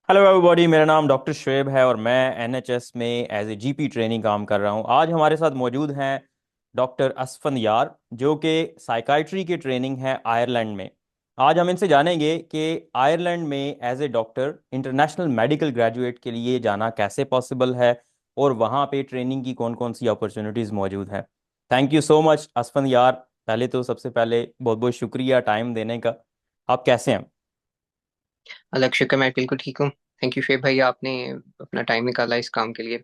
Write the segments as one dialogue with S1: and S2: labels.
S1: Hello everybody, मेरा नाम doctor Shoaib है और मैं एनएचएस में एज ए जीपी ट्रेनिंग काम कर रहा हूँ। आज हमारे साथ मौजूद हैं डॉक्टर असफन यार, जो कि साइकाइट्री की ट्रेनिंग है आयरलैंड में। आज हम इनसे जानेंगे कि आयरलैंड में as a doctor international medical graduate के लिए जाना कैसे पॉसिबल है और वहाँ पे ट्रेनिंग की कौन कौन सी अपॉर्चुनिटीज़ मौजूद हैं। थैंक यू सो मच असफन यार। पहले तो सबसे पहले बहुत बहुत शुक्रिया टाइम देने का। आप कैसे हैं?
S2: अलग शुक्र, मैं बिल्कुल ठीक हूँ। थैंक यू शेख भाई, आपने अपना टाइम निकाला इस काम के लिए।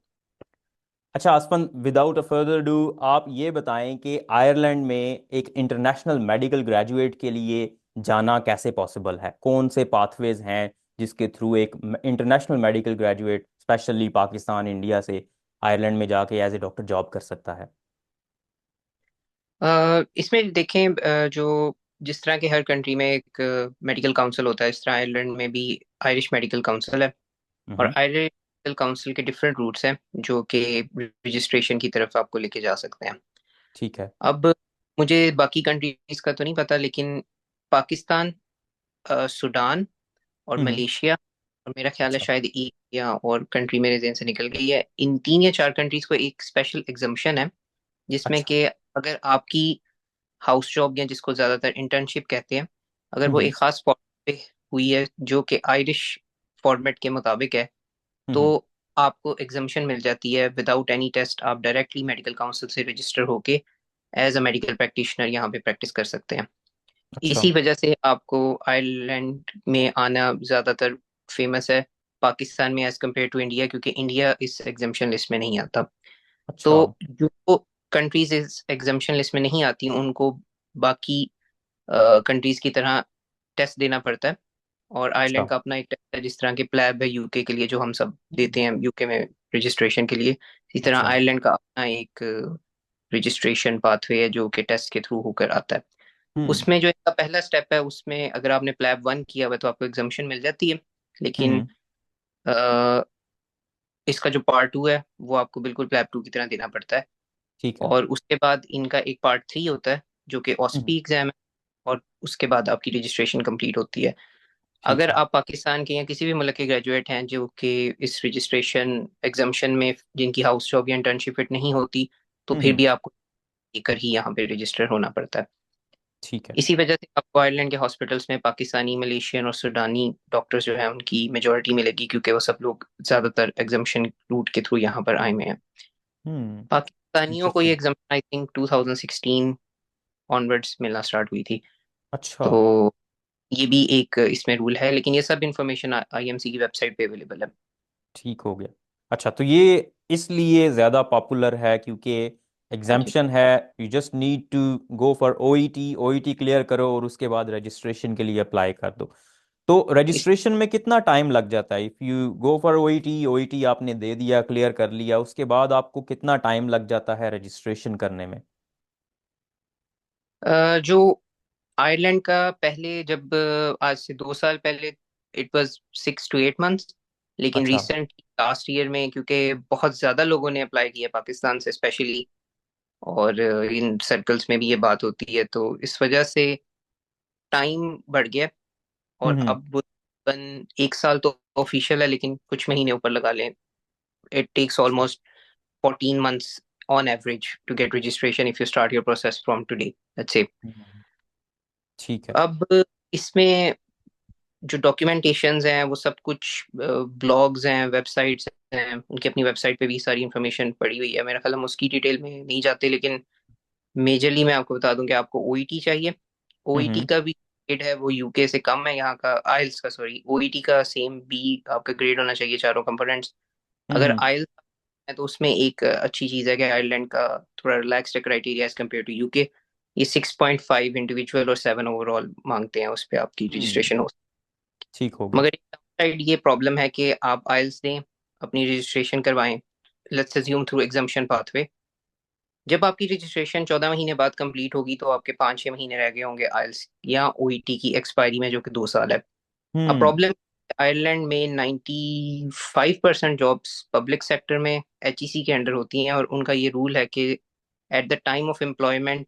S1: अच्छा आसफन, विदाउट अ फर्दर डू, आप ये बताएं कि आयरलैंड में एक इंटरनेशनल मेडिकल ग्रेजुएट के लिए जाना कैसे पॉसिबल है? कौन से पाथवेज हैं जिसके थ्रू एक international medical graduate specially Pakistan India से आयरलैंड में जाके एज ए डॉक्टर जॉब कर सकता है?
S2: इसमें देखें, जो जिस तरह के हर कंट्री में एक मेडिकल काउंसिल होता है, इस तरह आयरलैंड में भी आयरिश मेडिकल काउंसिल है। और
S1: हम्म।
S2: आयरिश मेडिकल काउंसिल के डिफरेंट रूट्स हैं जो कि रजिस्ट्रेशन की तरफ आपको लेके जा सकते हैं।
S1: ठीक है।
S2: अब मुझे बाकी कंट्रीज का तो नहीं पता, लेकिन पाकिस्तान, सूडान और
S1: हम्म।
S2: मलेशिया, और मेरा ख्याल है
S1: अच्छा।
S2: शायद एक या और कंट्री मेरे ज़हन से निकल गई है, इन 3 या 4 कंट्रीज को एक स्पेशल एग्जम्पशन है, जिसमें
S1: अच्छा।
S2: कि अगर आपकी हाउस जॉब, या जिसको ज्यादातर इंटर्नशिप कहते हैं, अगर वो
S1: हम्म।
S2: एक खास फॉर्मेट पे हुई है जो कि आयरिश फॉर्मेट के मुताबिक है, तो
S1: हम्म।
S2: आपको एग्जम्पशन मिल जाती है। विदाउट एनी टेस्ट आप डायरेक्टली मेडिकल काउंसिल से रजिस्टर होके एज अ मेडिकल प्रैक्टिशनर यहाँ पे प्रैक्टिस कर सकते हैं।
S1: अच्छा।
S2: इसी वजह से आपको आयरलैंड में आना ज्यादातर फेमस है पाकिस्तान में एज कम्पेयर टू इंडिया, क्योंकि इंडिया इस एग्जामेशन लिस्ट में नहीं आता। तो
S1: अच्छा।
S2: जो कंट्रीज इस एग्जामेशन लिस्ट में नहीं आती, उनको बाकी कंट्रीज की तरह टेस्ट देना पड़ता है। और
S1: अच्छा।
S2: आयरलैंड का अपना एक टेस्ट है, जिस तरह के प्लैब है यूके के लिए जो हम सब देते हैं यूके में रजिस्ट्रेशन के लिए, इसी तरह
S1: अच्छा।
S2: आयरलैंड का अपना एक रजिस्ट्रेशन पाथवे है जो कि टेस्ट के थ्रू होकर आता है।
S1: हम्म।
S2: उसमें जो इसका पहला स्टेप है, उसमें अगर आपने प्लैब 1 किया हुआ है तो आपको एग्जामेशन मिल जाती है। लेकिन
S1: हम्म।
S2: अ, इसका जो पार्ट 2 है वो आपको बिल्कुल प्लैब 2 की तरह देना पड़ता है।
S1: ठीक है।
S2: और उसके बाद इनका एक पार्ट 3 होता है जो कि
S1: हम्म।
S2: ऑस्पी एग्जाम है। और उसके बाद आपकी रजिस्ट्रेशन कंप्लीट होती है।
S1: ठीक
S2: अगर
S1: है।
S2: आप पाकिस्तान के या किसी भी मुल्क के ग्रेजुएट हैं जो कि इस रजिस्ट्रेशन एग्जामेशन में, जिनकी हाउस जॉब या इंटर्नशिप फिट नहीं होती, तो फिर
S1: हम्म।
S2: भी आपको लेकर ही यहाँ पे रजिस्टर होना पड़ता है।
S1: ठीक है।
S2: इसी वजह से आपको आयरलैंड के हॉस्पिटल्स में पाकिस्तानी, मलेशियन और सूडानी डॉक्टर्स जो हैं उनकी मेजोरिटी मिलेगी, क्योंकि वो सब लोग ज्यादातर एग्जामेशन रूट के थ्रू यहाँ पर आए हुए हैं।
S1: हम्म।
S2: पाकिस्तानियों को ये
S1: इंटरेस्टिंग।
S2: एग्जामेशन आई थिंक 2016 ऑनवर्ड्स मिलना स्टार्ट हुई थी।
S1: अच्छा।
S2: तो ये भी एक इसमें रूल है, लेकिन ये सब इंफॉर्मेशन आईएमसी की वेबसाइट पे अवेलेबल है।
S1: ठीक हो गया। अच्छा, तो ये इसलिए ज़्यादा पॉपुलर है क्योंकि
S2: हाँ जी।
S1: एग्जाम्पशन है। You just need to go for OET, OET clear करो और उसके बाद रजिस्ट्रेशन के लिए अप्लाई कर दो। तो
S2: इस
S1: रजिस्ट्रेशन में कितना टाइम लग जाता है? If you go for OET, OET आपने दे दिया, क्लियर कर लिया, उसके बाद आपको कितना टाइम लग जाता है रजिस्ट्रेशन करने में?
S2: जो आयरलैंड का पहले, जब आज से 2 साल पहले, इट वाज 6 to 8 मंथ्स। लेकिन
S1: अच्छा।
S2: रिसेंट लास्ट ईयर में, क्योंकि बहुत ज्यादा लोगों ने अप्लाई किया पाकिस्तान से स्पेशली, और इन सर्कल्स में भी ये बात होती है, तो इस वजह से टाइम बढ़ गया। और
S1: हम्म।
S2: अब तकरीबन 1 साल तो ऑफिशियल है, लेकिन कुछ महीने ऊपर लगा लें, इट टेक्स
S1: अच्छा।
S2: Almost 14 months on average to get registration if you start your process from today, let's say.
S1: हम्म। ठीक है।
S2: अब इसमें जो डॉक्यूमेंटेशंस हैं वो सब कुछ, ब्लॉग्स हैं, वेबसाइट्स हैं, उनकी अपनी वेबसाइट पे भी सारी इंफॉर्मेशन पड़ी हुई है। मेरा ख्याल हम उसकी डिटेल में नहीं जाते, लेकिन मेजरली मैं आपको बता दूं कि आपको ओईटी चाहिए। ओईटी
S1: हम्म।
S2: का भी ग्रेड है वो यूके से कम है, यहाँ का आइल्स का, सॉरी, ओईटी का सेम बी आपका ग्रेड होना चाहिए चारों कंपोनेंट्स। अगर
S1: हम्म।
S2: आइल्स है तो उसमें एक अच्छी चीज़ है कि आयरलैंड का थोड़ा relaxed criteria as compared to UK. ये 6.5 इंडिविजुअल और 7 ओवरऑल मांगते हैं, उस पर आपकी
S1: हम्म।
S2: रजिस्ट्रेशन हो।
S1: ठीक हो गया।
S2: मगर साइड ये प्रॉब्लम है कि आप आइल्स दें, अपनी रजिस्ट्रेशन करवाएं, let's assume through exemption pathway. जब आपकी रजिस्ट्रेशन 14 महीने बाद कंप्लीट होगी, तो आपके 5-6 महीने रह गए होंगे आइल्स या ओईटी की एक्सपायरी में, जो कि 2 साल है। अब
S1: हम्म।
S2: प्रॉब्लम, आयरलैंड में 95% जॉब्स पब्लिक सेक्टर में एचईसी के अंडर होती हैं, और उनका ये रूल है कि at the time of employment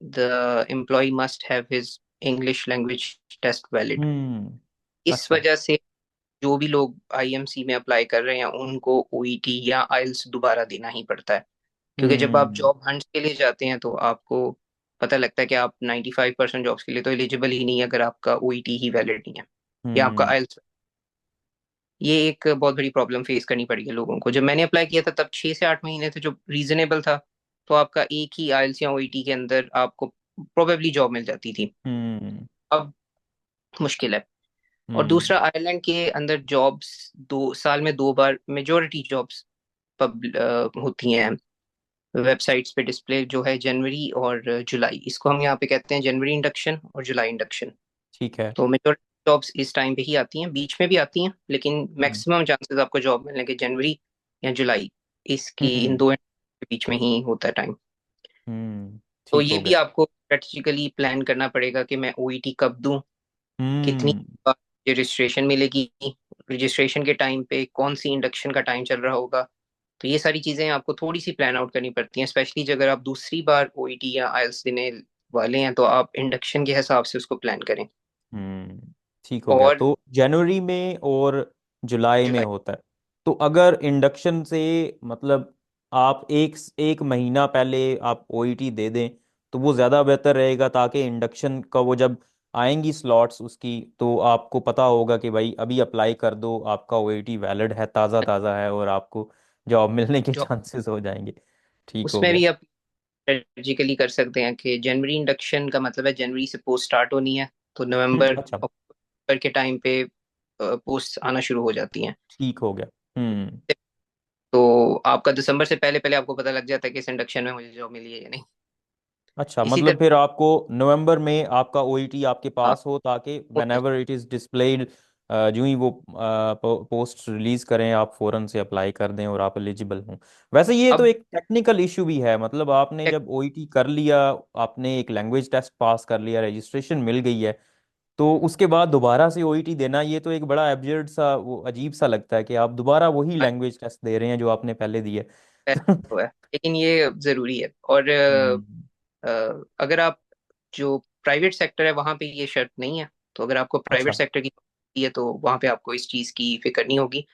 S2: the employ must have his English language test valid.
S1: Hmm.
S2: इस
S1: अच्छा।
S2: वजह से जो भी लोग आईएमसी में अप्लाई कर रहे हैं उनको ओईटी या आइल्स दोबारा देना ही पड़ता है। क्योंकि जब आप
S1: हम्म।
S2: जॉब हंट के लिए जाते हैं तो आपको पता लगता है कि आप 95% जॉब्स के लिए तो एलिजिबल ही नहीं है अगर आपका ओईटी ही वैलिड नहीं है या आपका
S1: हम्म।
S2: आइल्स। ये एक बहुत बड़ी प्रॉब्लम फेस करनी पड़ी है लोगों को। जब मैंने अप्लाई किया था तब 6 से 8 महीने थे जो रीजनेबल था। तो आपका एक ही आइल्स या ओईटी के अंदर आपको प्रोबेबली जॉब मिल जाती थी।
S1: हम्म।
S2: अब मुश्किल है। और
S1: हम्म।
S2: दूसरा, आयरलैंड के अंदर जॉब्स 2 साल में 2 बार मेजोरिटी जॉब्स होती हैं वेबसाइट्स पे डिस्प्ले, जो है जनवरी और जुलाई। इसको हम यहाँ पे कहते हैं जनवरी इंडक्शन और जुलाई इंडक्शन।
S1: ठीक है।
S2: तो मेजोरिटी जॉब्स इस टाइम पे ही आती हैं, बीच में भी आती हैं, लेकिन
S1: हम्म।
S2: मैक्सिमम चांसेस आपको जॉब मिलने के जनवरी या जुलाई, इसकी इन
S1: हम्म।
S2: दो के बीच में ही होता है टाइम। तो
S1: ठीक
S2: ये
S1: हो
S2: भी
S1: गया।
S2: आपको स्ट्रेटेजिकली प्लान करना पड़ेगा कि मैं ओईटी कब दूं, कितनी
S1: हम्म।
S2: बार ये रजिस्ट्रेशन मिलेगी, रजिस्ट्रेशन के टाइम पे कौन सी इंडक्शन का टाइम चल रहा होगा। तो ये सारी चीजें आपको थोड़ी सी प्लान आउट करनी पड़ती हैं, स्पेशली अगर आप दूसरी बार ओईटी या आइल्स देने वाले हैं तो आप इंडक्शन के हिसाब से उसको प्लान करें।
S1: ठीक हो गया।
S2: और
S1: तो जनवरी में और जुलाई में
S2: जुलाई,
S1: होता है। तो अगर इंडक्शन से मतलब आप एक एक महीना पहले आप ओईटी दे दें तो वो ज़्यादा बेहतर रहेगा, ताकि इंडक्शन का वो जब आएंगी स्लॉट्स उसकी तो आपको पता होगा कि भाई अभी अप्लाई कर दो, आपका ओईटी वैलिड है, ताज़ा ताज़ा है, और आपको जॉब मिलने के
S2: जो
S1: चांसेस हो जाएंगे। ठीक हो
S2: उसमें
S1: गया।
S2: भी आप स्ट्रेटेजिकली कर सकते हैं कि जनवरी इंडक्शन का मतलब है जनवरी से पोस्ट स्टार्ट होनी है, तो नवंबर
S1: अच्छा।
S2: अक्टूबर के टाइम पे पोस्ट आना शुरू हो जाती हैं।
S1: ठीक हो गया। हम्म।
S2: तो आपका दिसंबर से पहले पहले आपको पता लग जाता है कि इस इंडक्शन में मुझे जॉब मिली है या नहीं।
S1: अच्छा,
S2: इसी
S1: मतलब
S2: तरह
S1: फिर आपको नवंबर में आपका ओईटी आपके
S2: हाँ,
S1: पास हो, ताकि वेन
S2: होना
S1: एवर इट इज़ डिस्प्लेड, जो ही वो पोस्ट रिलीज करें आप फौरन से अप्लाई कर दें और आप एलिजिबल हों। वैसे ये तो
S2: अब
S1: एक टेक्निकल इशू भी है, मतलब आपने जब ओईटी कर लिया, आपने एक लैंग्वेज टेस्ट पास कर लिया, रजिस्ट्रेशन मिल गई है, तो उसके बाद दोबारा से ओईटी देना, ये तो एक बड़ा एब्जर्ड सा, वो अजीब सा लगता है कि आप दोबारा वही लैंग्वेज टेस्ट दे रहे हैं जो आपने पहले दिए।
S2: हुआ है, लेकिन ये जरूरी है। और
S1: हम्म।
S2: अगर आप जो प्राइवेट सेक्टर है वहां पे ये शर्त नहीं है। तो अगर आपको प्राइवेट
S1: अच्छा।
S2: सेक्टर की है तो वहां पे आपको इस चीज की फिक्र नहीं होगी।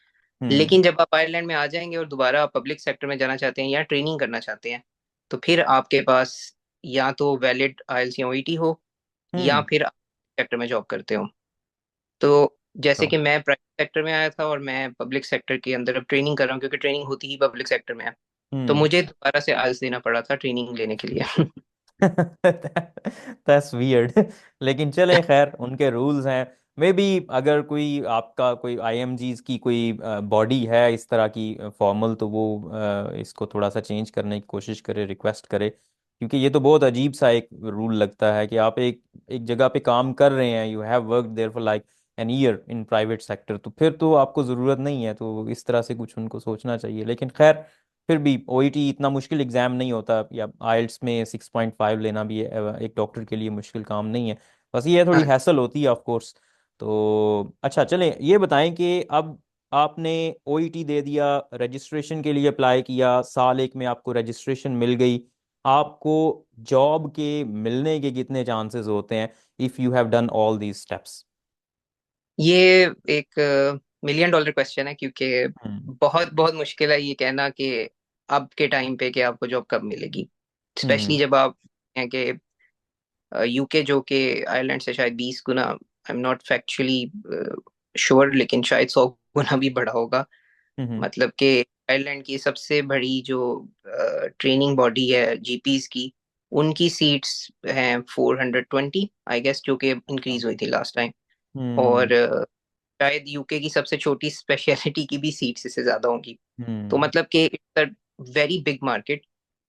S1: हम्म।
S2: लेकिन जब आप आयरलैंड में आ जाएंगे और दोबारा पब्लिक सेक्टर में जाना चाहते हैं या ट्रेनिंग करना चाहते हैं, तो फिर आपके पास या तो वैलिड आइल्स या ओईटी हो, या
S1: हम्म।
S2: फिर आप सेक्टर में जॉब करते हो। तो जैसे
S1: अच्छा।
S2: कि मैं प्राइवेट सेक्टर में आया था और मैं पब्लिक सेक्टर के अंदर अब ट्रेनिंग कर रहा हूँ, क्योंकि ट्रेनिंग होती ही पब्लिक सेक्टर में है। तो
S1: हम्म।
S2: मुझे दोबारा से आइल्स देना पड़ा था ट्रेनिंग लेने के लिए।
S1: That's weird. लेकिन चले, खैर उनके रूल्स हैं। मे बी अगर कोई आपका कोई आईएमजीज की कोई बॉडी है इस तरह की फॉर्मल, तो वो इसको थोड़ा सा चेंज करने की कोशिश करे, रिक्वेस्ट करे, क्योंकि ये तो बहुत अजीब सा एक रूल लगता है कि आप एक एक जगह पे काम कर रहे हैं, you have work there for like an year in private sector, तो फिर तो आपको ज़रूरत नहीं है, तो इस तरह से कुछ उनको सोचना चाहिए। लेकिन खैर, फिर भी ओईटी इतना मुश्किल एग्जाम नहीं होता, या आइल्स में 6.5 लेना भी एक डॉक्टर के लिए मुश्किल काम नहीं है। बस ये थोड़ी
S2: हाँ,
S1: हैसल होती है ऑफ कोर्स। तो अच्छा, चलें ये बताएं कि अब आपने ओईटी दे दिया, रजिस्ट्रेशन के लिए अप्लाई किया, साल एक में आपको रजिस्ट्रेशन मिल गई, आपको जॉब के मिलने के कितने चांसेस होते हैं if you have done all these steps?
S2: ये एक मिलियन डॉलर क्वेश्चन है, क्योंकि
S1: हम्म।
S2: बहुत बहुत मुश्किल है ये कहना कि अब के टाइम पे कि आपको जॉब कब मिलेगी। स्पेशली
S1: हम्म।
S2: जब आप हैं कि यूके जो कि आयरलैंड से शायद 20 गुना, I am not factually sure, लेकिन शायद 100 गुना भी बड़ा होगा।
S1: हम्म।
S2: मतलब कि आयरलैंड की सबसे बड़ी जो ट्रेनिंग बॉडी है जीपीज की, उनकी सीट्स हैं 420 आई गेस, जो कि इंक्रीज हुई थी लास्ट टाइम।
S1: हम्म।
S2: और शायद यूके की सबसे छोटी स्पेशलिटी की भी सीट्स इससे ज्यादा होंगी। तो
S1: हम्म।
S2: मतलब कि it's a very big market.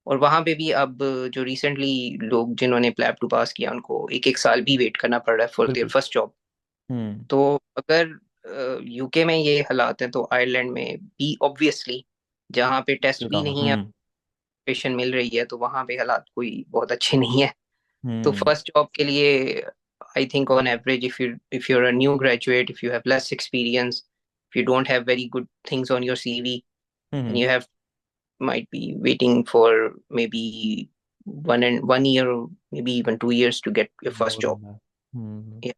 S2: और वहां पे भी अब जो रिसेंटली लोग जिन्होंने प्लैब टू पास किया उनको एक एक साल भी वेट करना पड़ रहा है फॉर देयर
S1: बिल्कुल।
S2: First job.
S1: हम्म।
S2: तो अगर यूके में ये हालात हैं तो आयरलैंड में भी ऑब्वियसली, जहाँ पे टेस्ट
S1: मुश्किल
S2: भी
S1: काम है।
S2: नहीं है, पेशेंट मिल रही है, तो वहां पे हालात कोई बहुत अच्छे नहीं है। तो
S1: हम्म।
S2: फर्स्ट जॉब के लिए I think on average, if you're a new graduate, if you have less experience, if you don't have very good things on your CV, and
S1: hmm.
S2: you have might be waiting for maybe 1 year or maybe even 2 years to get your first
S1: बहुत
S2: job.
S1: लंबा है। हम्म।
S2: Yeah.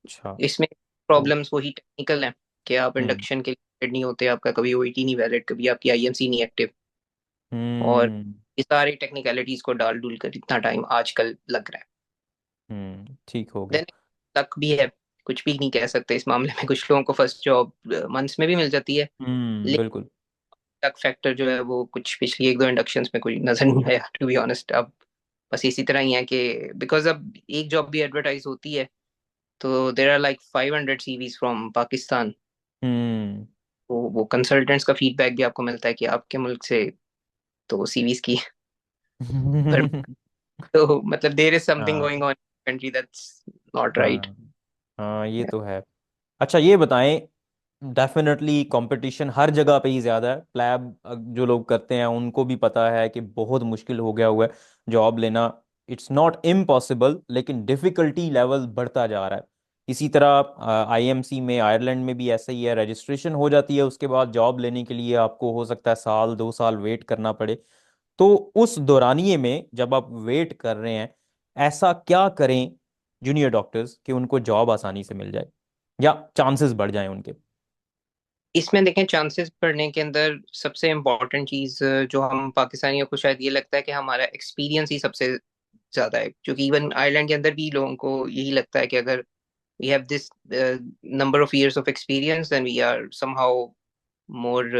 S1: अच्छा।
S2: इसमें
S1: तो
S2: problems वही technical हैं। कि आप
S1: हम्म।
S2: इंडक्शन के लिए नहीं होते, आपका कभी ओईटी नहीं वैलिड, कभी आपकी आईएमसी नहीं एक्टिव, और
S1: हम्म।
S2: ये सारी टेक्निकलिटीज को डाल डूल कर इतना टाइम आजकल लग रहा है।
S1: ठीक हो गया।
S2: देन तक भी है, कुछ भी नहीं कह सकते इस मामले में। कुछ लोगों को फर्स्ट जॉब मंथ्स में भी मिल जाती है, लेकिन
S1: बिल्कुल।
S2: तक फैक्टर जो है वो कुछ पिछली एक दो इंडक्शंस में कोई नजर नहीं आया, टू बी ऑनेस्ट। अब बस इसी तरह ही है कि बिकॉज अब एक जॉब भी एडवर्टाइज होती है तो there are like 500 CVs from Pakistan.
S1: Hmm.
S2: वो कंसल्टेंट्स का फीडबैक भी आपको मिलता है कि आपके मुल्क से तो सीवीज की पर, तो मतलब देर इज समथिंग
S1: हाँ।
S2: Going on country that's not right.
S1: हाँ। हाँ, ये तो है। अच्छा, ये बताएं, डेफिनेटली कंपटीशन हर जगह पे ही ज़्यादा है। प्लैब जो लोग करते हैं उनको भी पता है कि बहुत मुश्किल हो गया हुआ है जॉब लेना। इट्स नॉट इम्पॉसिबल, लेकिन डिफ़िकल्टी लेवल बढ़ता जा रहा है। इसी तरह आईएमसी में, आयरलैंड में भी ऐसा ही है। रजिस्ट्रेशन हो जाती है, उसके बाद जॉब लेने के लिए आपको हो सकता है साल 2 साल वेट करना पड़े। तो उस दौरानिए में जब आप वेट कर रहे हैं, ऐसा क्या करें जूनियर डॉक्टर्स कि उनको जॉब आसानी से मिल जाए या चांसेस बढ़ जाएं उनके।
S2: इसमें देखें, चांसेस बढ़ने के अंदर सबसे इम्पोर्टेंट चीज जो हम पाकिस्तानियों को शायद ये लगता है कि हमारा एक्सपीरियंस ही सबसे ज्यादा है, क्योंकि इवन आयरलैंड के अंदर भी लोगों को यही लगता है कि अगर we have this number of years of experience then we are somehow more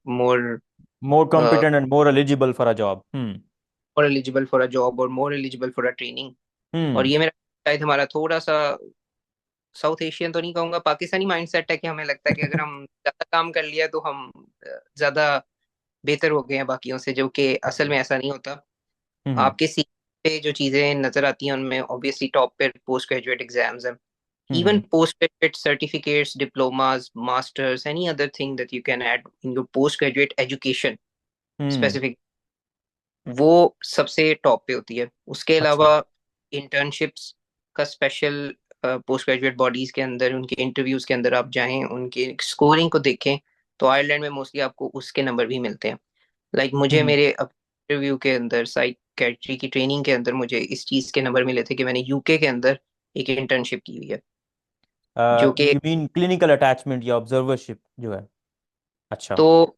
S2: more
S1: more competent and more eligible for a job.
S2: More eligible for a job और more eligible for a training. और
S1: hmm.
S2: ये मेरा शायद हमारा थोड़ा सा south Asian तो नहीं कहूंगा, पाकिस्तानी माइंडसेट है कि हमें लगता है कि अगर हम ज्यादा काम कर लिया तो हम ज्यादा बेहतर हो गए हैं बाकियों से, जो कि असल में ऐसा नहीं होता।
S1: हम्म।
S2: आपके सी पे जो चीजें नजर आती हैं उनमें ऑब्वियसली टॉप पे पोस्ट ग्रेजुएट एग्जाम्स हैं, even
S1: hmm.
S2: Post graduate certificates, diplomas, masters, any other thing that you can add in your post graduate education
S1: hmm.
S2: Specific, वो सबसे टॉप पे होती है। उसके
S1: अच्छा।
S2: अलावा इंटर्नशिप्स का स्पेशल पोस्ट ग्रेजुएट बॉडीज के अंदर उनके इंटरव्यूज के अंदर आप जाएं, उनके स्कोरिंग को देखें, तो आयरलैंड में मोस्टली आपको उसके नंबर भी मिलते हैं। लाइक मुझे
S1: हम्म।
S2: मेरे इंटरव्यू के अंदर साइकेट्री की ट्रेनिंग के अंदर मुझे इस चीज के नंबर मिले थे कि मैंने यूके के अंदर एक इंटर्नशिप की हुई है, जो कि
S1: यू मीन क्लिनिकल अटैचमेंट या ऑब्जर्वरशिप जो है। अच्छा।
S2: तो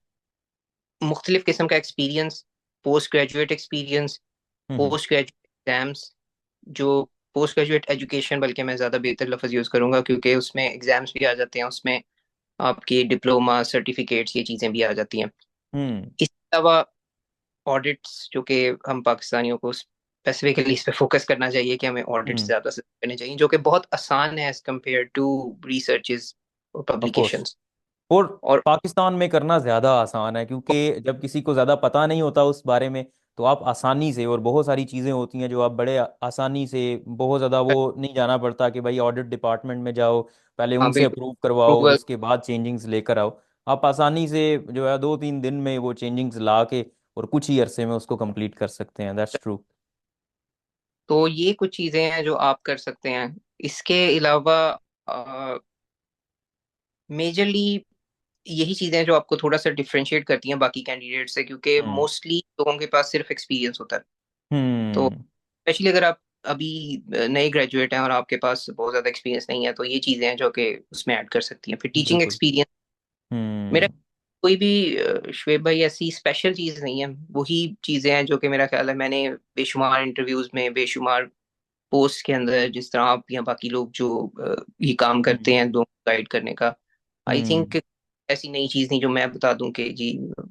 S2: मुख्तलिफ किस्म का एक्सपीरियंस, पोस्ट ग्रेजुएट एक्सपीरियंस,
S1: हम्म।
S2: पोस्ट ग्रेजुएट एग्जाम्स, जो पोस्ट ग्रेजुएट एजुकेशन, बल्कि मैं ज़्यादा बेहतर लफ्ज़ यूज़ करूंगा क्योंकि उसमें एग्जाम्स भी आ जाते हैं, उसमें आपकी डिप्लोमा सर्टिफिकेट्स ये चीज़ें भी आ जाती हैं।
S1: हम्म।
S2: इसके अलावा ऑडिट्स, जो कि हम पाकिस्तानियों को स्पेसिफिकली इस पे फोकस करना चाहिए कि हमें ऑडिट्स
S1: हम्म।
S2: ज़्यादा से करने चाहिए, जो कि बहुत आसान है एज कम्पेयर टू रिसर्चेज और
S1: ऑफ कोर्स।
S2: पब्लिकेशंस।
S1: और
S2: और
S1: पाकिस्तान में करना ज़्यादा आसान है, क्योंकि जब किसी को ज़्यादा पता नहीं होता उस बारे में, तो आप आसानी से, और बहुत सारी चीज़ें होती हैं जो आप बड़े आसानी से, बहुत ज़्यादा वो नहीं जाना पड़ता कि भाई ऑडिट डिपार्टमेंट में जाओ, पहले
S2: हाँ
S1: उनसे
S2: बिल्कुल,
S1: अप्रूव करवाओ और
S2: अप्रूवल।
S1: उसके बाद चेंजिंग्स लेकर आओ। आप आसानी से जो है 2-3 दिन में वो चेंजिंग्स ला के और कुछ ही अरसे में उसको कंप्लीट कर सकते हैं। That's true.
S2: तो ये कुछ चीज़ें हैं जो आप कर सकते हैं। इसके अलावा मेजरली यही चीजें हैं जो आपको थोड़ा सा डिफरेंशिएट करती हैं बाकी कैंडिडेट से, क्योंकि
S1: हम्म।
S2: मोस्टली लोगों के पास सिर्फ एक्सपीरियंस होता है। तो
S1: हम्म।
S2: स्पेशली अगर आप अभी नए ग्रेजुएट हैं और आपके पास बहुत ज्यादा एक्सपीरियंस नहीं है, तो ये चीजें हैं जो कि उसमें ऐड कर सकती हैं। फिर टीचिंग
S1: बिल्कुल।
S2: एक्सपीरियंस, मेरा
S1: हम्म।
S2: कोई भी शुएब भाई ऐसी स्पेशल चीज नहीं है, वही चीजें हैं जो कि मेरा ख्याल है मैंने बेशुमार इंटरव्यूज में, बेशुमार पोस्ट के अंदर, जिस तरह आप या बाकी लोग जो ये काम करते
S1: हम्म।
S2: हैं लोगों को गाइड करने का, आई
S1: हम्म।
S2: थिंक ऐसी नई चीज नहीं जो मैं बता दूं कि जी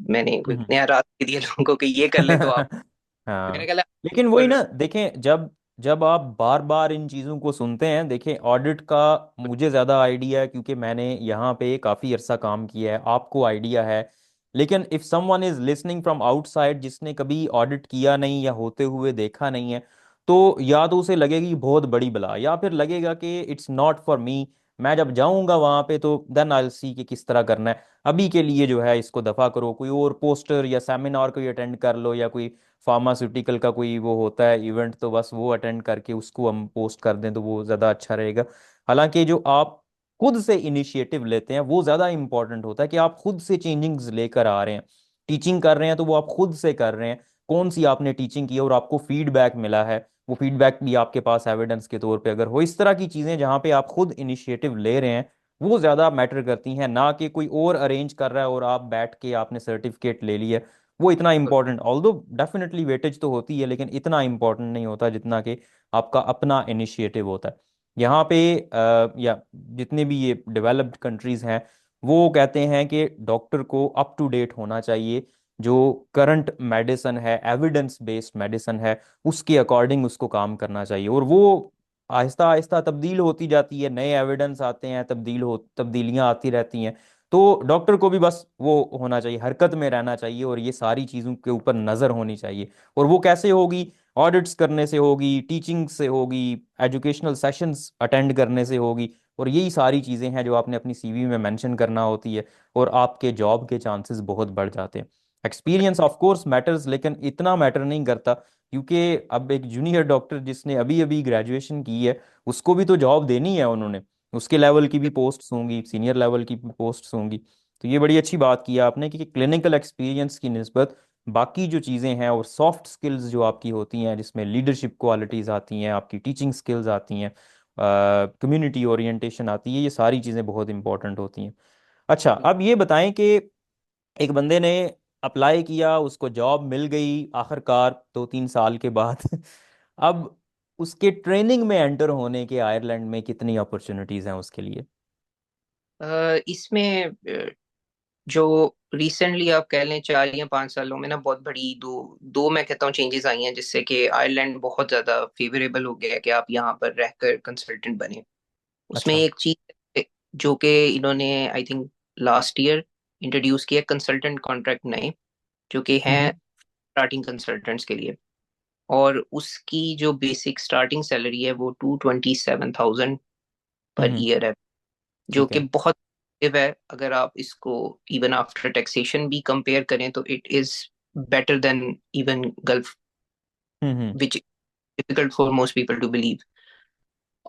S2: मैंने कोई
S1: हम्म।
S2: नया रात दे दिया लोगों को कि ये कर ले तो आप। मेरा
S1: हाँ।
S2: ख्याल है
S1: लेकिन वही
S2: पर
S1: ना, देखें, जब जब आप बार बार इन चीज़ों को सुनते हैं, देखें ऑडिट का मुझे ज़्यादा आइडिया है क्योंकि मैंने यहाँ पे काफ़ी अरसा काम किया है, आपको आइडिया है। लेकिन if someone is listening from outside, जिसने कभी ऑडिट किया नहीं या होते हुए देखा नहीं है, तो या तो उसे लगेगी बहुत बड़ी बला, या फिर लगेगा कि इट्स नॉट फॉर मी। मैं जब जाऊंगा वहां पे तो देन आई सी कि किस तरह करना है। अभी के लिए जो है इसको दफा करो, कोई और पोस्टर या सेमिनार कोई अटेंड कर लो, या कोई फार्मास्यूटिकल का कोई वो होता है इवेंट, तो बस वो अटेंड करके उसको हम पोस्ट कर दें तो वो ज़्यादा अच्छा रहेगा। हालांकि जो आप खुद से इनिशिएटिव लेते हैं वो ज़्यादा इंपॉर्टेंट होता है, कि आप खुद से चेंजिंग्स लेकर आ रहे हैं। टीचिंग कर रहे हैं तो वो आप खुद से कर रहे हैं। कौन सी आपने टीचिंग की है और आपको फीडबैक मिला है, वो फीडबैक भी आपके पास एविडेंस के तौर पे अगर हो, इस तरह की चीज़ें जहाँ पे आप खुद इनिशिएटिव ले रहे हैं, वो ज़्यादा मैटर करती हैं, ना कि कोई और अरेंज कर रहा है और आप बैठ के आपने सर्टिफिकेट ले लिया। वो इतना इंपॉर्टेंट, ऑल्दो डेफिनेटली वेटेज तो होती है, लेकिन इतना इंपॉर्टेंट नहीं होता जितना कि आपका अपना इनिशिएटिव होता है। यहाँ पे या जितने भी ये डेवलप्ड कंट्रीज़ हैं, वो कहते हैं कि डॉक्टर को अप टू डेट होना चाहिए। जो करंट मेडिसन है, एविडेंस बेस्ड मेडिसन है, उसके अकॉर्डिंग उसको काम करना चाहिए। और वो आहिस्ता आहिस्ता तब्दील होती जाती है, नए एविडेंस आते हैं, तब्दीलियां आती रहती हैं। तो डॉक्टर को भी बस वो होना चाहिए, हरकत में रहना चाहिए, और ये सारी चीज़ों के ऊपर नज़र होनी चाहिए। और वो कैसे होगी? ऑडिट्स करने से होगी, टीचिंग से होगी, एजुकेशनल सेशंस अटेंड करने से होगी। और यही सारी चीज़ें हैं जो आपने अपनी सीवी में मेंशन करना होती है, और आपके जॉब के चांसेस बहुत बढ़ जाते हैं। एक्सपीरियंस ऑफ कोर्स मैटर्स, लेकिन इतना मैटर नहीं करता, क्योंकि अब एक जूनियर डॉक्टर जिसने अभी अभी ग्रेजुएशन की है, उसको भी तो जॉब देनी है उन्होंने। उसके लेवल की भी पोस्ट्स होंगी, सीनियर लेवल की भी पोस्ट्स होंगी। तो ये बड़ी अच्छी बात की आपने कि क्लिनिकल एक्सपीरियंस की निस्बत बाकी जो चीज़ें हैं और सॉफ्ट स्किल्स जो आपकी होती हैं, जिसमें लीडरशिप क्वालिटीज़ आती हैं, आपकी टीचिंग स्किल्स आती हैं, कम्युनिटी ओरिएंटेशन आती है, ये सारी चीज़ें बहुत इंपॉर्टेंट होती हैं। अच्छा, अब ये बताएं कि एक बंदे ने अप्लाई किया, उसको जॉब मिल गई आखिरकार 2-3 साल के बाद। अब उसके ट्रेनिंग में एंटर होने के आयरलैंड में कितनी अपॉर्चुनिटीज हैं उसके लिए?
S2: इसमें जो रिसेंटली आप कह लें 4 या 5 सालों में ना बहुत बड़ी दो दो मैं कहता हूँ चेंजेस आई हैं, जिससे कि आयरलैंड बहुत ज्यादा फेवरेबल हो गया है कि आप यहाँ पर रहकर कंसल्टेंट बने। उसमें
S1: अच्छा।
S2: एक चीज जो कि इन्होंने I think last year introduce किया, कंसल्टेंट कॉन्ट्रैक्ट नए, जो कि हैं
S1: हम्म।
S2: स्टार्टिंग कंसल्टेंट्स के लिए। और उसकी जो बेसिक स्टार्टिंग सैलरी है वो 227,000 पर
S1: हम्म।
S2: ईयर है, जो
S1: ठीक
S2: कि
S1: है।
S2: बहुत effective है। अगर आप इसको इवन आफ्टर टैक्सेशन भी कंपेयर करें तो it is better than even Gulf,
S1: hmm.
S2: Which difficult for most people to believe.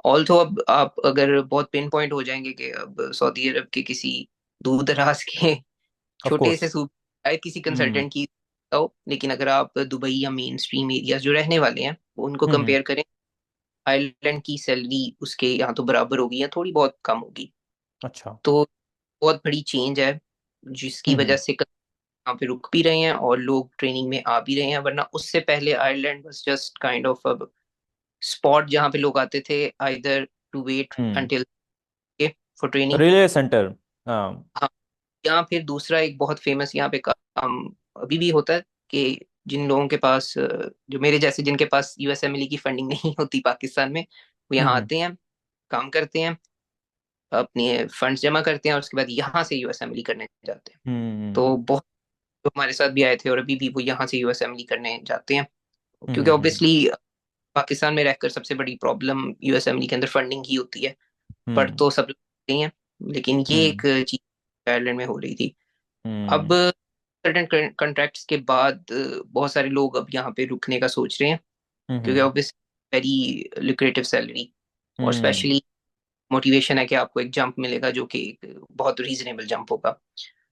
S2: Also अब आप अगर बहुत पिन पॉइंट हो जाएंगे कि अब सऊदी अरब के किसी दूर दराज के
S1: ऑफ
S2: छोटे
S1: कोर्स।
S2: से सूबे शायद किसी
S1: हम्म।
S2: कंसल्टेंट की हो, लेकिन अगर आप दुबई या मेन स्ट्रीम एरियाज जो रहने वाले हैं उनको
S1: हम्म।
S2: कंपेयर करें, आयरलैंड की सैलरी उसके यहाँ तो बराबर होगी या थोड़ी बहुत कम होगी।
S1: अच्छा।
S2: तो बहुत बड़ी चेंज है, जिसकी वजह
S1: हम्म।
S2: से यहाँ पे रुक भी रहे हैं और लोग ट्रेनिंग में आ भी रहे हैं। वरना उससे पहले Ireland was just kind of a spot जहाँ पे लोग आते थे either to wait
S1: hmm.
S2: Until for training.
S1: Relay centre. हाँ।
S2: हाँ, या फिर दूसरा एक बहुत फेमस यहाँ पे काम अभी भी होता है कि जिन लोगों के पास जो मेरे जैसे जिनके पास यूएसएमएलई की फंडिंग नहीं होती पाकिस्तान में, वो यहाँ
S1: हम्म।
S2: आते हैं, काम करते हैं, अपने फंड्स जमा करते हैं और उसके बाद यहाँ से यूएसएमएलई करने जाते हैं। तो
S1: हम्म।
S2: बहुत जो हमारे साथ भी आए थे और अभी भी वो यहाँ से यूएसएमएलई करने जाते हैं, क्योंकि
S1: हम्म।
S2: ऑब्वियसली पाकिस्तान में रहकर सबसे बड़ी प्रॉब्लम यूएसएमएलई के अंदर फंडिंग ही होती है। पर
S1: हम्म।
S2: तो सब लोग करते ही हैं, लेकिन ये एक
S1: हम्म।
S2: चीज आयरलैंड में हो रही थी। अब
S1: हम्म।
S2: सर्टेन कॉन्ट्रैक्ट्स के बाद बहुत सारे लोग अब यहाँ पे रुकने का सोच रहे हैं, क्योंकि
S1: हम्म।
S2: ऑब्वियसली वेरी लुक्रेटिव सैलरी, और
S1: हम्म।
S2: स्पेशली मोटिवेशन है कि आपको एक जंप मिलेगा जो कि एक बहुत रीजनेबल जंप होगा।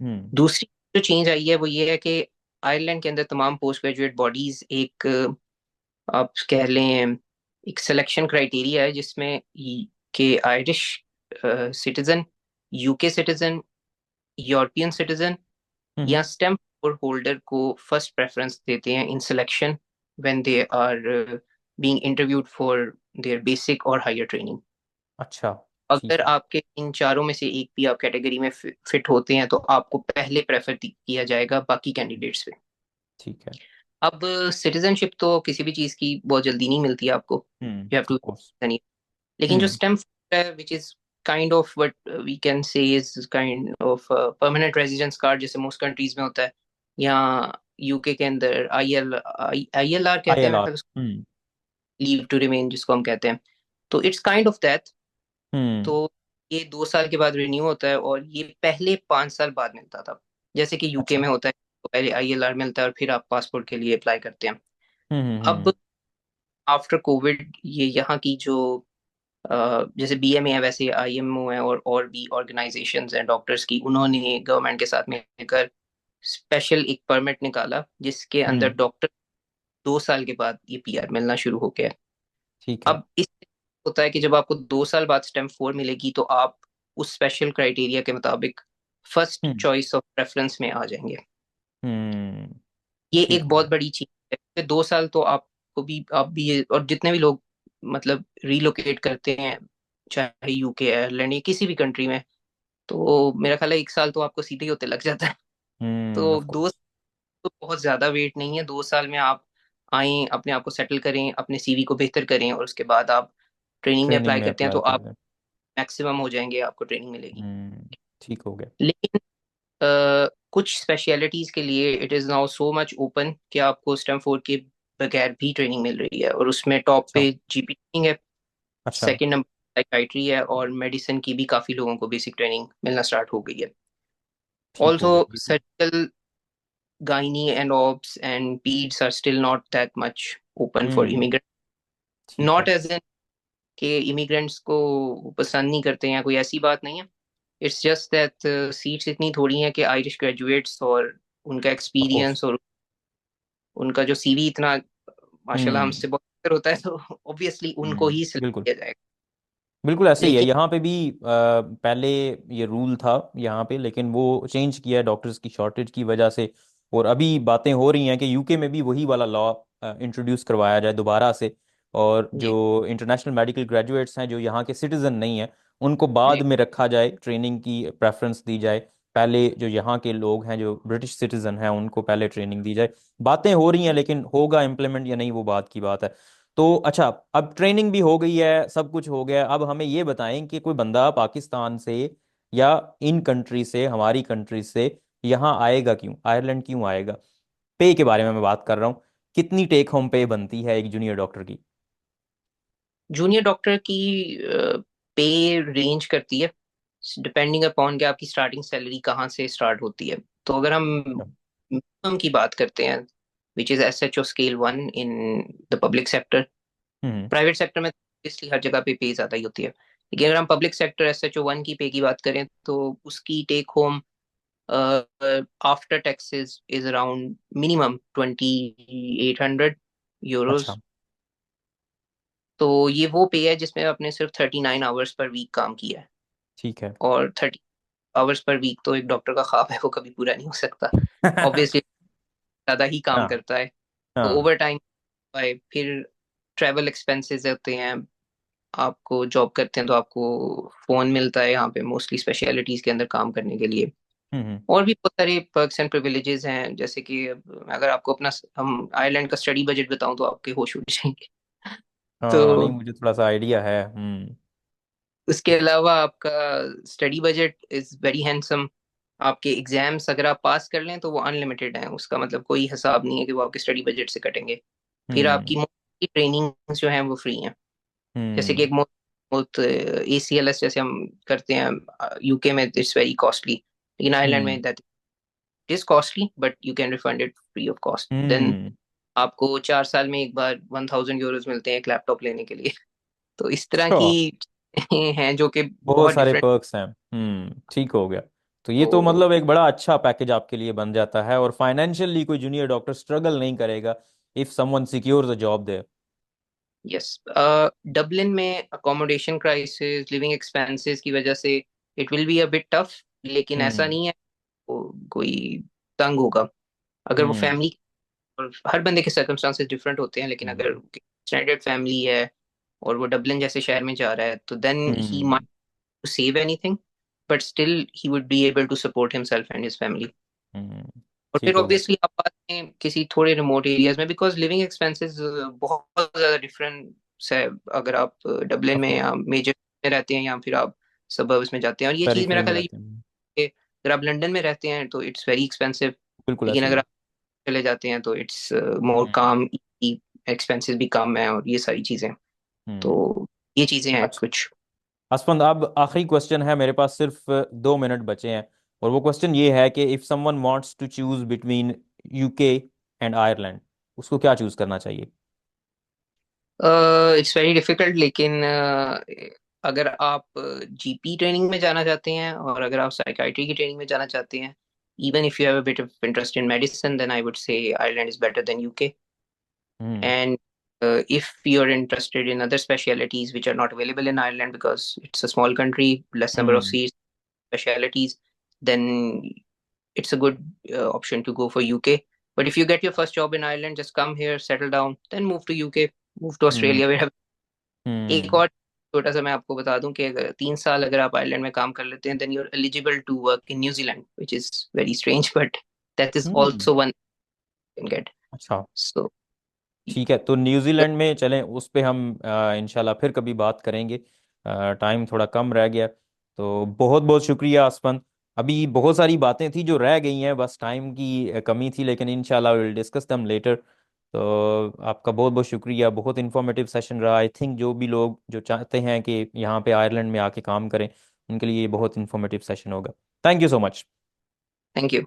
S1: हम्म।
S2: दूसरी जो चेंज आई है वो ये है कि आयरलैंड के अंदर तमाम पोस्ट ग्रेजुएट बॉडीज एक आप कह लें एक सिलेक्शन क्राइटेरिया है, जिसमें के Irish citizen, UK citizen, European citizen
S1: hmm.
S2: या स्टेम होल्डर को फर्स्ट प्रेफरेंस देते हैं in selection when they are being interviewed for their basic और हायर ट्रेनिंग।
S1: अच्छा।
S2: अगर
S1: ठीक है।
S2: आपके इन चारों में से एक भी आप कैटेगरी में फिट होते हैं तो आपको पहले प्रेफर किया जाएगा बाकी कैंडिडेट्स पे।
S1: ठीक है।
S2: अब सिटीजनशिप तो किसी भी चीज की बहुत जल्दी नहीं मिलती है आपको, you have
S1: off
S2: to.
S1: Course.
S2: लेकिन जो
S1: हम्म।
S2: स्टेम है which is kind of what we can say is kind of permanent residence card, जैसे मोस्ट कंट्रीज में होता है, या यूके के अंदर आईएलआर कहते हैं मेरे
S1: आईएलआर।
S2: ख्याल,
S1: हम्म।
S2: लीव टू रिमेन जिसको हम कहते हैं। तो इट्स काइंड ऑफ दैट।
S1: हम्म।
S2: तो ये 2 साल के बाद रिन्यू होता है और ये पहले 5 साल बाद मिलता था, जैसे कि यूके
S1: अच्छा।
S2: में होता है, तो पहले आईएलआर मिलता है और फिर आप पासपोर्ट के लिए अप्लाई करते हैं।
S1: हम्म।
S2: अब आफ्टर कोविड ये यहाँ की जो जैसे बीएमए है वैसे आईएमओ है और भी ऑर्गेनाइजेशंस हैं डॉक्टर्स की, उन्होंने गवर्नमेंट के साथ मिलकर स्पेशल एक परमिट निकाला जिसके अंदर
S1: हम्म।
S2: डॉक्टर 2 साल के बाद ये पीआर मिलना शुरू हो गया है।
S1: ठीक है।
S2: अब इस होता है कि जब आपको 2 साल बाद स्टेम 4 मिलेगी तो आप उस स्पेशल क्राइटेरिया के मुताबिक first
S1: hmm.
S2: Choice of preference में आ जाएंगे।
S1: हम्म।
S2: ये
S1: ठीक
S2: एक
S1: हो
S2: बहुत
S1: गया।
S2: बड़ी चीज है। 2 साल तो आपको भी, आप भी और जितने भी लोग मतलब रीलोकेट करते हैं, चाहे यूके, आयरलैंड या किसी भी कंट्री में, तो मेरा ख्याल है 1 साल तो आपको सीधे ही होते लग जाता है। तो
S1: ऑफ
S2: दो
S1: कोर्स।
S2: तो बहुत ज्यादा वेट नहीं है। 2 साल में आप आए, अपने आप को सेटल करें, अपने सीवी को बेहतर करें, और उसके बाद आप ट्रेनिंग में
S1: ट्रेनिंग
S2: अप्लाई
S1: में
S2: करते हैं तो
S1: अप्लाई
S2: आप
S1: कर दें।
S2: मैक्सिमम हो जाएंगे, आपको ट्रेनिंग मिलेगी।
S1: ठीक हो गया।
S2: लेकिन कुछ स्पेशलिटीज के लिए it is now so much open कि आपको स्टेम 4 के बगैर भी ट्रेनिंग मिल रही है, और उसमें टॉप
S1: अच्छा।
S2: पे जीपी ट्रेनिंग है,
S1: अच्छा।
S2: सेकंड नंबर साइकाइट्री है, और मेडिसिन की भी काफी लोगों को बेसिक ट्रेनिंग मिलना स्टार्ट हो गई है।
S1: ठीक हो
S2: ऑल्सो
S1: गया ये तो।
S2: Surgical, gynae and obs and peds are still not that much open for
S1: hmm.
S2: immigrants.
S1: ठीक
S2: Not
S1: है।
S2: as in कि इमिग्रेंट्स को पसंद नहीं करते हैं या कोई ऐसी बात नहीं है। इट्स जस्ट दैट सीट्स इतनी थोड़ी हैं कि आयरिश ग्रेजुएट्स और उनका
S1: ऑफ कोर्स।
S2: एक्सपीरियंस और उनका जो सीवी इतना माशाल्लाह
S1: हम्म।
S2: हमसे बहुत बेहतर होता है, तो ऑब्वियसली उनको ही सिलेक्ट
S1: बिल्कुल।
S2: किया जाएगा।
S1: बिल्कुल ऐसे ही है
S2: लेकिन
S1: यहाँ पे भी। पहले ये रूल था यहाँ पे, लेकिन वो चेंज किया है डॉक्टर्स की शॉर्टेज की वजह से। और अभी बातें हो रही हैं कि यूके में भी वही वाला लॉ इंट्रोड्यूस करवाया जाए दोबारा से। और
S2: जी,
S1: जो इंटरनेशनल मेडिकल ग्रेजुएट्स हैं जो यहाँ के सिटीजन नहीं हैं, उनको बाद
S2: जी,
S1: में रखा जाए, ट्रेनिंग की प्रेफरेंस दी जाए। पहले जो यहाँ के लोग हैं जो ब्रिटिश सिटीजन हैं उनको पहले ट्रेनिंग दी जाए। बातें हो रही हैं, लेकिन होगा इम्प्लीमेंट या नहीं वो बात की बात है। तो अच्छा, अब ट्रेनिंग भी हो गई है, सब कुछ हो गया है। अब हमें ये बताएं कि कोई बंदा पाकिस्तान से या इन कंट्री से, हमारी कंट्री से यहाँ आएगा क्यों, आयरलैंड क्यों आएगा? पे के बारे में मैं बात कर रहा हूँ। कितनी टेक होम पे बनती है एक जूनियर डॉक्टर की?
S2: जूनियर डॉक्टर की पे रेंज करती है डिपेंडिंग अपॉन कि आपकी स्टार्टिंग सैलरी कहाँ से स्टार्ट होती है। तो अगर हम
S1: अच्छा।
S2: मिनिमम की बात करते हैं, which is SHO scale 1 in the public sector.
S1: Hmm.
S2: Private sector में इसलिए हर जगह पे ज्यादा ही होती है, लेकिन अगर हम पब्लिक सेक्टर SHO 1 की पे की बात करें तो उसकी take home after taxes is around minimum 2800 euros.
S1: अच्छा।
S2: तो ये वो पे है जिसमें आपने सिर्फ 39 आवर्स पर वीक काम किया है।
S1: ठीक है।
S2: और 30 आवर्स पर वीक तो एक डॉक्टर का ख्वाब है, वो कभी पूरा नहीं हो सकता। ऑब्वियसली ज्यादा ही काम
S1: हाँ।
S2: करता है, तो
S1: हाँ।
S2: ओवर टाइम है। फिर ट्रैवल एक्सपेंसेस होते हैं, आपको जॉब करते हैं तो आपको फोन मिलता है यहाँ पे मोस्टली स्पेशलिटीज के अंदर काम करने के लिए।
S1: हम्म।
S2: और भी बहुत सारे पर्क्स एंड प्रिविलेजेस हैं, जैसे कि अगर आपको अपना, हम आयरलैंड का स्टडी बजट बताऊं तो आपके होश उड़ जाएंगे।
S1: हाँ, नहीं
S2: तो
S1: मुझे थोड़ा सा आइडिया है। हम्म।
S2: उसके अलावा आपका study budget is very handsome. आपके एग्जाम्स अगर आप पास कर लें तो वो अनलिमिटेड हैं, उसका मतलब कोई हिसाब नहीं है कि वो आपके स्टडी बजट से कटेंगे। फिर
S1: हम्म।
S2: आपकी मोस्टली ट्रेनिंग जो है वो फ्री हैं। जैसे कि
S1: हम्म।
S2: एक बहुत ACLS जैसे हम करते हैं यूके में, इट्स वेरी कॉस्टली, लेकिन आयरलैंड
S1: हम्म।
S2: में that is costly but you can refund it free of cost. Then
S1: hmm.
S2: आपको 4 साल में एक बार 1000 यूरोज मिलते हैं एक लैपटॉप लेने के लिए। तो इस तरह
S1: अच्छा।
S2: की हैं जो कि
S1: बहुत
S2: बहुत
S1: सारे
S2: डिफरेंट।
S1: पर्क्स हैं। ठीक हो गया। तो ये तो
S2: तो
S1: मतलब एक बड़ा अच्छा पैकेज आपके लिए बन जाता है, और फाइनेंशियली कोई जूनियर डॉक्टर स्ट्रगल नहीं करेगा if someone secures a job there.
S2: Yes, Dublin में अकोमोडेशन क्राइसिस, लिविंग एक्सपेंसेस की वजह से it will be a bit tough, लेकिन ऐसा
S1: हम्म।
S2: नहीं है कोई तंग होगा। अगर वो
S1: हम्म।
S2: फैमिली, और हर बंदे के सर्कमस्टांसेस डिफरेंट होते हैं, लेकिन अगर
S1: हम्म।
S2: स्टैंडर्ड फैमिली है और वो डबलिन जैसे शहर में जा रहा है, तो then he
S1: hmm.
S2: Might save anything, but still he would be able to support himself and his family.
S1: Hmm.
S2: और
S1: ठीक
S2: फिर
S1: हो गया।
S2: ऑब्वियसली आप बात करें किसी थोड़े रिमोट एरियाज में, बिकॉज लिविंग एक्सपेंसेस बहुत ज्यादा डिफरेंस है। अगर आप डबलिन
S1: ऑफ
S2: में
S1: कोर्स।
S2: या मेजर में रहते हैं या फिर आप सबर्ब्स में जाते हैं, और ये चीज़ मेरा
S1: पेरिफेरी में
S2: ख्याल है
S1: रहते हैं।
S2: कि अगर आप लंदन में रहते हैं तो इट्स वेरी एक्सपेंसिव,
S1: बिल्कुल
S2: लेकिन
S1: ऐसे ही
S2: अगर
S1: है।
S2: आप चले जाते हैं तो इट्स मोर
S1: हम्म।
S2: काम, एक्सपेंसेस भी कम है और ये सारी चीज़ें।
S1: हम्म।
S2: तो ये चीज़ें हैं
S1: अच्छा।
S2: कुछ।
S1: असफंद, अब आखिरी क्वेश्चन है मेरे पास, सिर्फ 2 मिनट बचे हैं। और वो क्वेश्चन ये है कि if someone wants to choose between UK and Ireland, उसको क्या चूज करना चाहिए?
S2: इट्स वेरी डिफिकल्ट, लेकिन अगर आप जीपी ट्रेनिंग में जाना चाहते हैं और अगर आप साइकाइट्री की ट्रेनिंग में जाना चाहते हैं, even if you have a bit of interest in medicine, then I would say Ireland is better than UK.
S1: Hmm.
S2: And if you're interested in other specialities which are not available in Ireland because it's a small country, less number of
S1: hmm
S2: seats, specialities, then it's a good option to go for UK. But if you get your first job in Ireland, just come here, settle down, then move to UK, move to
S1: hmm
S2: Australia. wherever एक
S1: हम्म
S2: और छोटा सा मैं आपको बता दूं कि अगर 3 साल अगर आप आयरलैंड में काम कर लेते हैं then you're eligible to work in New Zealand, which is very strange, but that is
S1: hmm.
S2: also one you can get.
S1: अच्छा,
S2: So
S1: ठीक है, तो न्यूजीलैंड में चलें, उस पे हम इंशाल्लाह फिर कभी बात करेंगे। टाइम थोड़ा कम रह गया, तो बहुत बहुत शुक्रिया आसमान। अभी बहुत सारी बातें थी जो रह गई हैं, बस टाइम की कमी थी, लेकिन इंशाल्लाह विल डिस्कस दम लेटर। तो आपका बहुत बहुत शुक्रिया, बहुत इन्फॉर्मेटिव सेशन रहा। आई थिंक जो भी लोग जो चाहते हैं कि यहाँ पे आयरलैंड में आके काम करें, उनके लिए ये बहुत इन्फॉर्मेटिव सेशन होगा। Thank you so much.
S2: thank you.